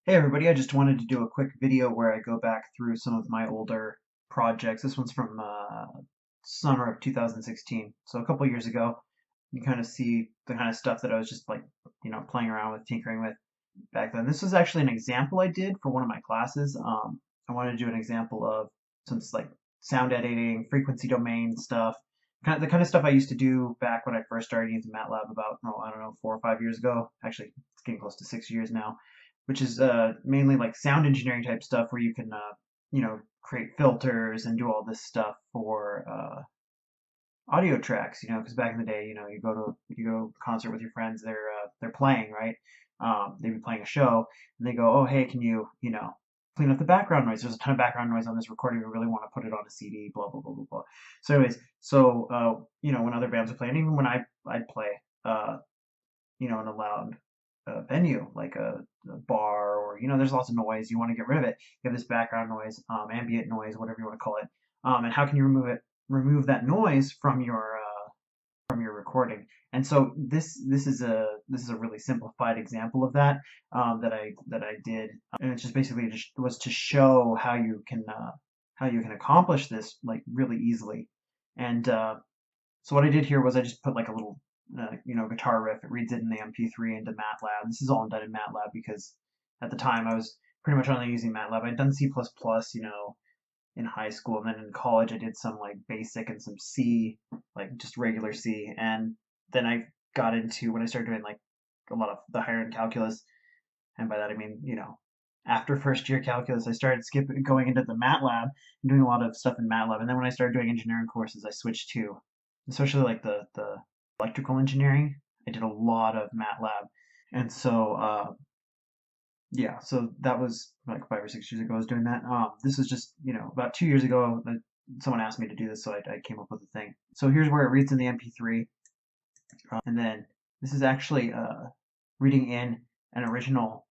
Hey everybody, I just wanted to do a quick video where I go back through some of my older projects. This one's from summer of 2016, so a couple years ago. You kind of see the kind of stuff that I was just like, playing around with, tinkering with back then. This was actually an example I did for one of my classes. I wanted to do an example of some like sound editing, frequency domain stuff, the kind of stuff I used to do back when I first started using MATLAB about, oh, I don't know, 4 or 5 years ago. Actually, it's getting close to 6 years now, which is mainly like sound engineering type stuff where you can, create filters and do all this stuff for audio tracks. Because back in the day, you go to a concert with your friends, they're playing, right? They'd be playing a show, and they go, "Oh, hey, can you clean up the background noise? There's a ton of background noise on this recording. We really want to put it on a CD." Blah blah blah blah blah. So, anyways, when other bands would play, and even when I'd play, in a loud venue like a bar, or there's lots of noise. You want to get rid of it. You have this background noise, ambient noise, whatever you want to call it. And how can you remove that noise from your recording? And so this is a really simplified example of that, that I did, and it's just basically just was to show how you can accomplish this like really easily. And so what I did here was I just put like a little guitar riff. It reads it in the MP3 into MATLAB. This is all done in MATLAB because at the time I was pretty much only using MATLAB. I'd done C++, in high school, and then in college I did some like basic and some C, like just regular C. And then I got into, when I started doing like a lot of the higher end calculus, and by that I mean, after first year calculus, I started going into the MATLAB and doing a lot of stuff in MATLAB. And then when I started doing engineering courses, I switched to, especially like the electrical engineering, I did a lot of MATLAB. And so yeah, so that was like 5 or 6 years ago I was doing that. This was just, about 2 years ago that someone asked me to do this, so I came up with a thing. So here's where it reads in the MP3, and then this is actually reading in an original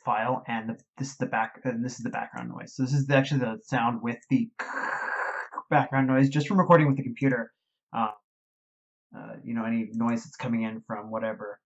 file, and this is the background noise. So this is actually the sound with the background noise just from recording with the computer. Uh, any noise that's coming in from whatever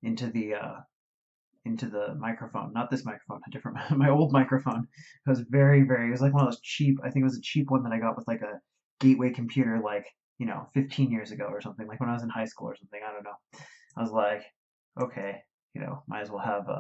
into the microphone, not this microphone, a different, my old microphone. It was it was like one of those cheap, I think it was a cheap one that I got with like a gateway computer, like, 15 years ago or something, like when I was in high school or something. I don't know. I was like, okay, might as well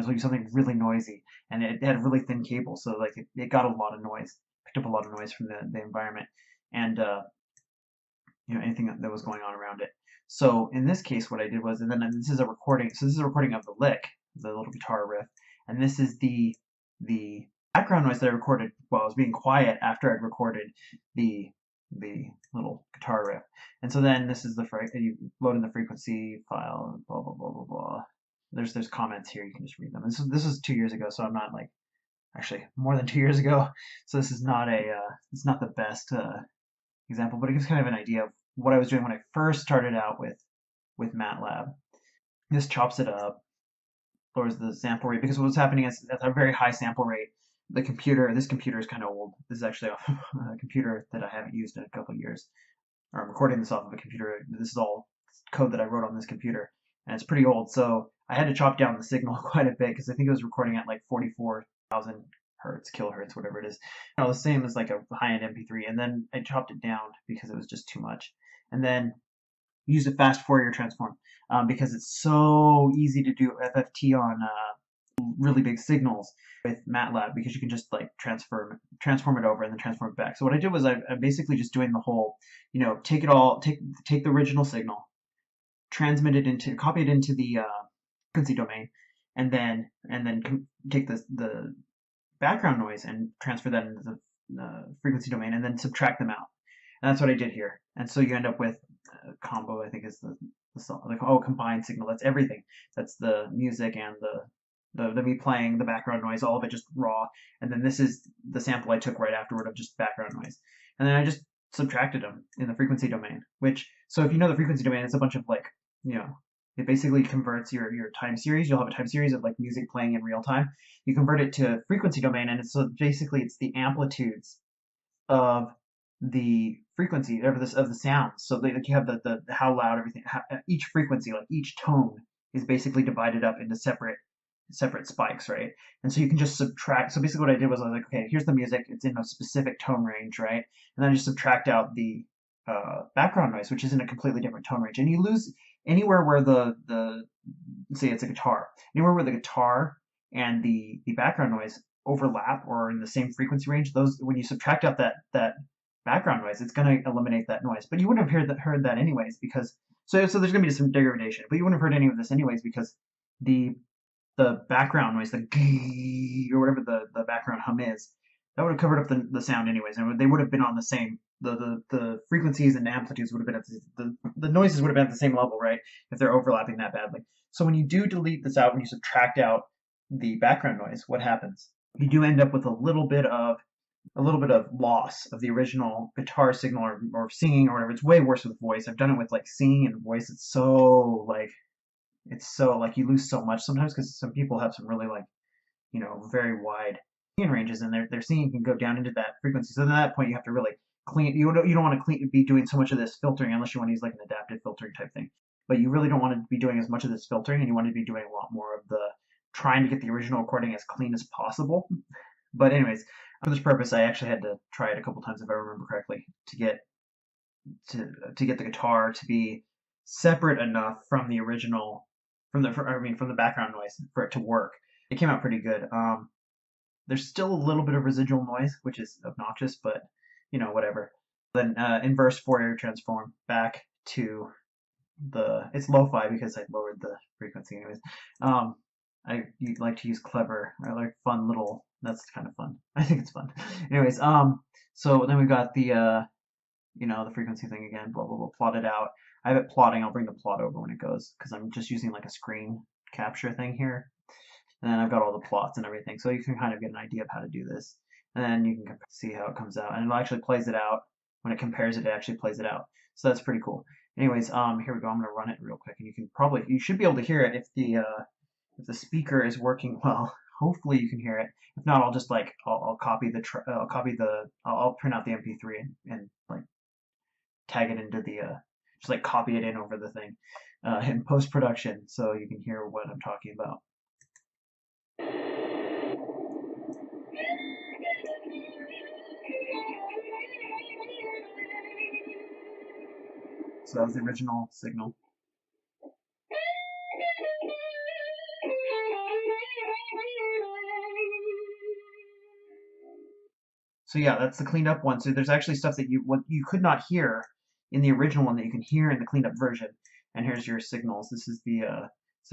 use something really noisy. And it had a really thin cable, so like it got a lot of noise, picked up a lot of noise from the environment, and anything that was going on around it. So in this case, what I did was, and then this is a recording. So this is a recording of the lick, the little guitar riff, and this is the background noise that I recorded while I was being quiet after I'd recorded the little guitar riff. And so then this is you load in the frequency file, and blah blah blah blah blah. There's comments here. You can just read them. This is 2 years ago, so I'm not like, actually more than 2 years ago. So this is not it's not the best example, but it gives kind of an idea of what I was doing when I first started out with MATLAB. This chops it up, lowers the sample rate, because what's happening is at a very high sample rate, this computer is kind of old. This is actually off a computer that I haven't used in a couple of years. Or I'm recording this off of a computer. This is all code that I wrote on this computer, and it's pretty old. So I had to chop down the signal quite a bit, because I think it was recording at like 44,000 hertz, kilohertz, whatever it is. The same as like a high-end MP3, and then I chopped it down because it was just too much. And then used a fast Fourier transform, because it's so easy to do FFT on really big signals with MATLAB, because you can just like transform it over and then transform it back. So what I did was I'm basically just doing the whole, take the original signal, copy it into the frequency domain, and then take the background noise and transfer that into the frequency domain, and then subtract them out. And that's what I did here. And so you end up with combo, I think is the song, like, combined signal. That's everything. That's the music and the me playing, the background noise, all of it just raw. And then this is the sample I took right afterward of just background noise. And then I just subtracted them in the frequency domain, so if you know the frequency domain, it's a bunch of like, it basically converts your time series. You'll have a time series of like music playing in real time. You convert it to frequency domain, and it's the amplitudes of the frequency of the sounds. So like you have the how loud everything. Each frequency, like each tone, is basically divided up into separate separate spikes, right? And so you can just subtract. So basically what I did was I was like, okay, here's the music. It's in a specific tone range, right? And then I just subtract out the background noise, which is in a completely different tone range. And you lose anywhere where the say it's a guitar, anywhere where the guitar and the background noise overlap or in the same frequency range, those when you subtract out that background noise, it's going to eliminate that noise. But you wouldn't have heard that anyways because so there's going to be some degradation, but you wouldn't have heard any of this anyways because the background noise, the or whatever the background hum is, that would have covered up the sound anyways, and they would have been on the same the frequencies and amplitudes would have been at the noises would have been at the same level, right? If they're overlapping that badly. So when you do delete this out, when you subtract out the background noise, what happens? You do end up with a little bit of loss of the original guitar signal or singing or whatever. It's way worse with voice. I've done it with like singing and voice. It's so like you lose so much sometimes because some people have some really like very wide singing ranges and their singing can go down into that frequency. So at that point you have to really clean. You don't want to be doing so much of this filtering unless you want to use like an adaptive filtering type thing. But you really don't want to be doing as much of this filtering, and you want to be doing a lot more of the trying to get the original recording as clean as possible. But anyways, for this purpose, I actually had to try it a couple times if I remember correctly to get the guitar to be separate enough from the original from the background noise for it to work. It came out pretty good. There's still a little bit of residual noise, which is obnoxious, but whatever. Then inverse Fourier transform back to it's lo-fi because I lowered the frequency anyways. I like to use clever. I like fun little. That's kind of fun. I think it's fun. Anyways, so then we've got the the frequency thing again. Blah blah blah. Plot it out. I have it plotting. I'll bring the plot over when it goes because I'm just using like a screen capture thing here. And then I've got all the plots and everything, so you can kind of get an idea of how to do this. And then you can see how it comes out, and it actually plays it out. When it compares it, it actually plays it out. So that's pretty cool. Anyways, here we go. I'm gonna run it real quick, and you should be able to hear it if the speaker is working well. Hopefully you can hear it. If not, I'll just like I'll print out the MP3 and like tag it into the just like copy it in over the thing in post production so you can hear what I'm talking about. So that was the original signal. So yeah, that's the cleaned up one. So there's actually stuff that you could not hear in the original one that you can hear in the cleaned up version. And here's your signals. This is the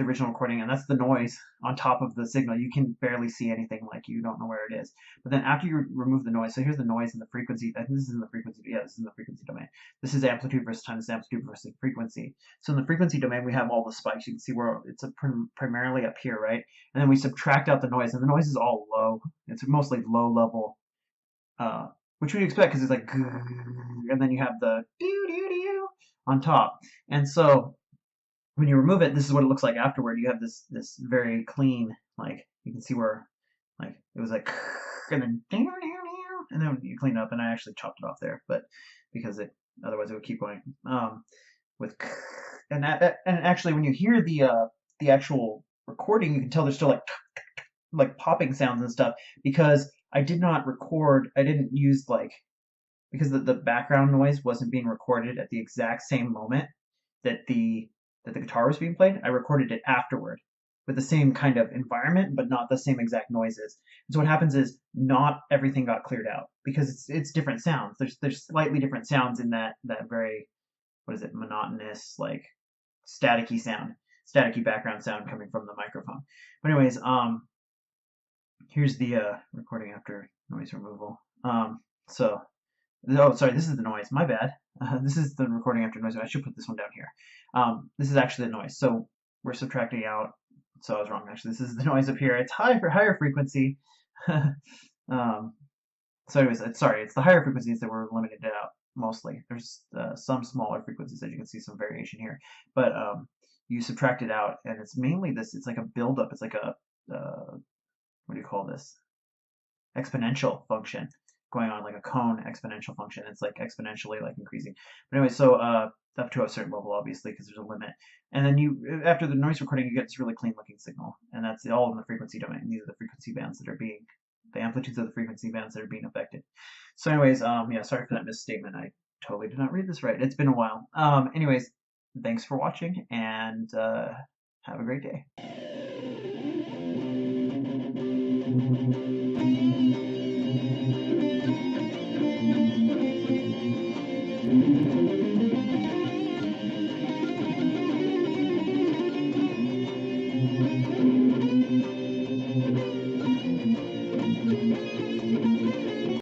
original recording, and that's the noise on top of the signal. You can barely see anything, like you don't know where it is. But then after you remove the noise, so here's the noise and the frequency. I think this is in the frequency. Yeah, this is in the frequency domain. This is amplitude versus time. This is amplitude versus frequency. So in the frequency domain, we have all the spikes. You can see where it's primarily up here, right? And then we subtract out the noise, and the noise is all low. It's mostly low level. Which we'd expect because it's like, and then you have the doo on top. And so when you remove it, this is what it looks like afterward. You have this very clean, like you can see where like it was like, and then you clean it up. And I actually chopped it off there, but because otherwise it would keep going with and actually when you hear the actual recording, you can tell there's still like popping sounds and stuff because I didn't use because the background noise wasn't being recorded at the exact same moment that the guitar was being played. I recorded it afterward with the same kind of environment, but not the same exact noises. And so what happens is not everything got cleared out because it's different sounds. There's slightly different sounds in that very, what is it, monotonous, like staticky background sound coming from the microphone. But anyways, here's the recording after noise removal. Oh, sorry, this is the noise. My bad. This is the recording after noise. I should put this one down here. This is actually the noise. So we're subtracting out. So I was wrong, actually. This is the noise up here. It's higher frequency. So anyways, it's the higher frequencies that were limited out mostly. There's some smaller frequencies that you can see some variation here. But you subtract it out, and it's mainly this. It's like a buildup. It's like a what do you call this? Exponential function. going on like a cone exponential function. It's like exponentially like increasing. But anyway, so up to a certain level, obviously, because there's a limit. And then after the noise recording, you get this really clean looking signal, and that's all in the frequency domain. These are the frequency bands that are being, the amplitudes of the frequency bands that are being affected. So, anyways, yeah, sorry for that misstatement. I totally did not read this right. It's been a while. Anyways, thanks for watching, and have a great day.